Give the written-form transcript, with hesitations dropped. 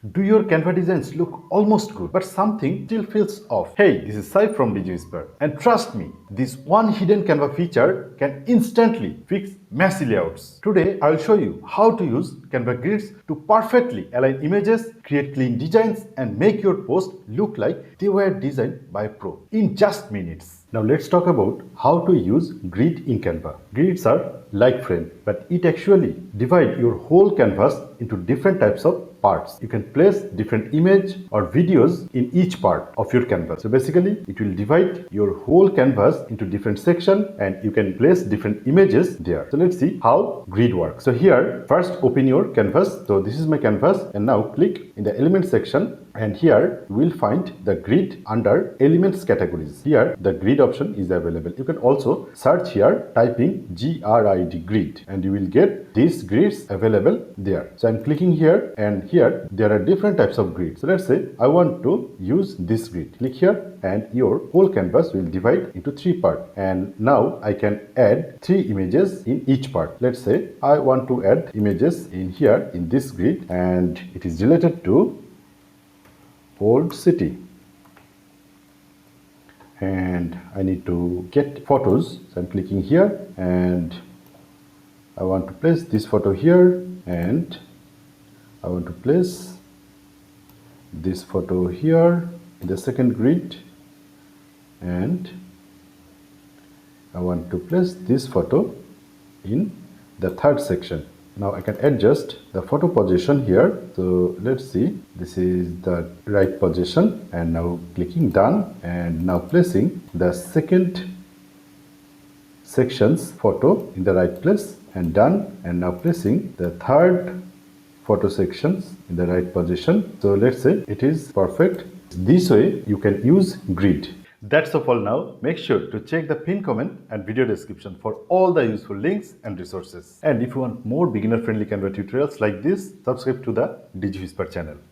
Do your Canva designs look almost good, but something still feels off? Hey, this is Sai from DigiWhisper, and trust me, this one hidden Canva feature can instantly fix messy layouts. Today, I'll show you how to use Canva grids to perfectly align images, create clean designs, and make your post look like they were designed by a pro in just minutes. Now let's talk about how to use grid in Canva. Grids are like frame, but it actually divide your whole canvas into different types of parts. You can place different image or videos in each part of your canvas. So basically it will divide your whole canvas into different sections and you can place different images there. So let's see how grid works. So here first open your canvas. So this is my canvas and now click in the element section and here you will find the grid under elements categories. Here the grid option is available. You can also search here typing grid and you will get these grids available there. So I'm clicking here and here there are different types of grids. So let's say I want to use this grid. Click here and your whole canvas will divide into three parts, and now I can add three images in each part. Let's say I want to add images in here in this grid and it is related to old city and I need to get photos. So I'm clicking here and I want to place this photo here and I want to place this photo here in the second grid and I want to place this photo in the third section. Now I can adjust the photo position here. So let's see, this is the right position and now clicking done and now placing the second section's photo in the right place and done, and now placing the third photo sections in the right position. So let's say it is perfect. This way you can use grid. That's all for now. Make sure to check the pinned comment and video description for all the useful links and resources. And if you want more beginner friendly Canva tutorials like this, subscribe to the DigiWhisper channel.